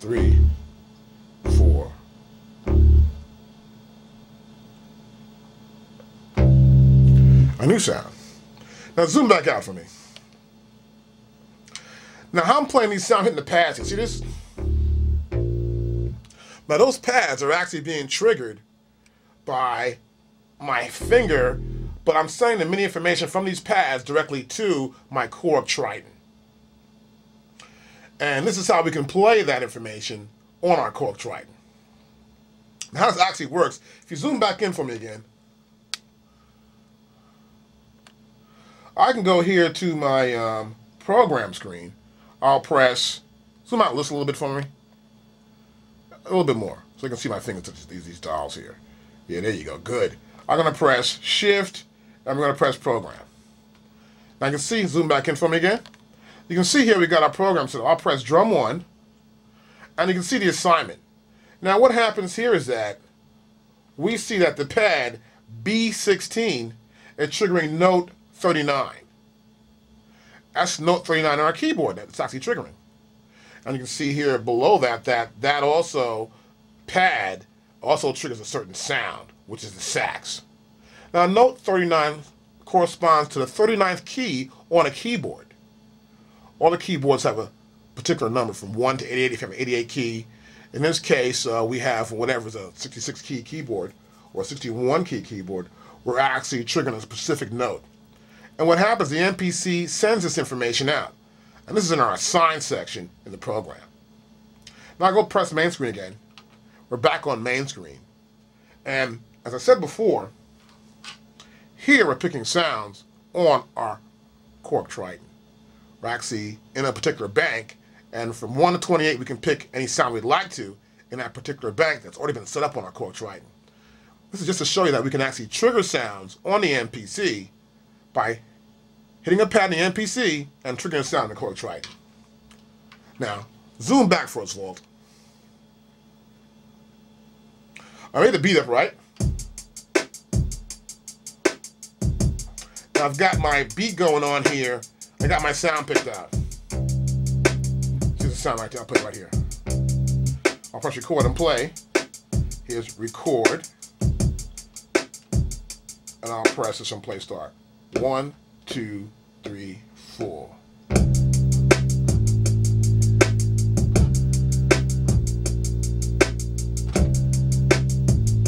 3, 4. A new sound. Now zoom back out for me. Now how I'm playing these sounds hitting the pads, you see this? Now those pads are actually being triggered by my finger, but I'm sending the MIDI information from these pads directly to my Korg Triton. And this is how we can play that information on our Korg Triton. Now how this actually works, if you zoom back in for me again, I can go here to my program screen. I'll press, zoom out just a little bit for me. A little bit more, so you can see my fingertips, these dials here. Yeah, there you go, good. I'm gonna press Shift, and I'm gonna press Program. Now you can see, zoom back in for me again. You can see here we got our program set up. I'll press Drum 1, and you can see the assignment. Now what happens here is that we see that the pad B16 is triggering note 39. That's note 39 on our keyboard that it's actually triggering. And you can see here below that, that also pad also triggers a certain sound, which is the sax. Now note 39 corresponds to the 39th key on a keyboard. All the keyboards have a particular number from 1 to 88 if you have an 88 key. In this case, we have whatever is a 66 key keyboard or a 61 key keyboard, we're actually triggering a specific note. And what happens, the MPC sends this information out. And this is in our assign section in the program. Now I go press main screen again. We're back on main screen. And as I said before, here we're picking sounds on our Korg Triton. We're actually in a particular bank, and from 1 to 28 we can pick any sound we'd like to in that particular bank that's already been set up on our Korg Triton. This is just to show you that we can actually trigger sounds on the MPC by hitting a pad in the MPC and triggering a sound in the Korg Triton. Now, zoom back for us, Walt. I made the beat up right. Now I've got my beat going on here. I got my sound picked out. Here's the sound right there. I'll put it right here. I'll press record and play. Here's record. And I'll press this and play start. 1, 2, 3, 4.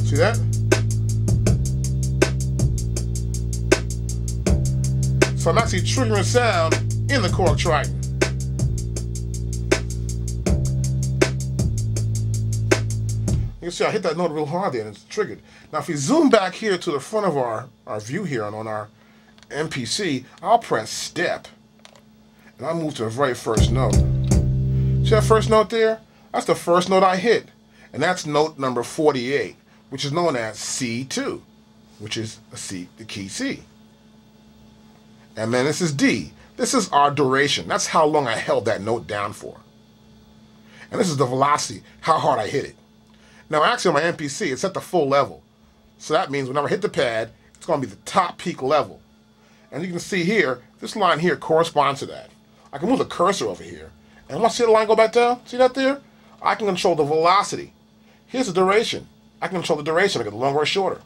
See that? So I'm actually triggering sound in the Korg Triton. You can see I hit that note real hard there and it's triggered. Now if we zoom back here to the front of our view here on our MPC, I'll press step and I'll move to the very first note. See that first note there? That's the first note I hit. And that's note number 48, which is known as C2, which is the key C. And then this is D. This is our duration. That's how long I held that note down for. And this is the velocity, how hard I hit it. Now actually on my MPC, it's at the full level. So that means whenever I hit the pad, it's going to be the top peak level. And you can see here, this line here corresponds to that. I can move the cursor over here. And once I see the line go back down, see that there? I can control the velocity. Here's the duration. I can control the duration, make it longer or shorter.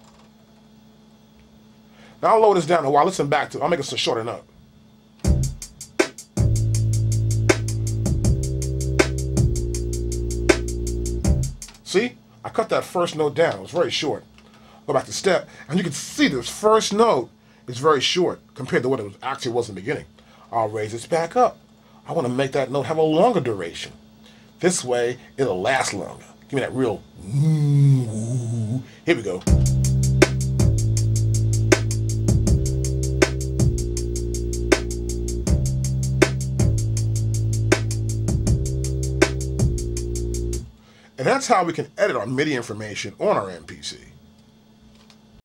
Now I'll lower this down a while, listen back to it. I'll make it a shorter note. See? I cut that first note down. It was very short. Go back to step, and you can see this first note is very short compared to what it actually was in the beginning. I'll raise this back up. I want to make that note have a longer duration. This way, it'll last longer. Give me that real woo. Here we go. And that's how we can edit our MIDI information on our MPC.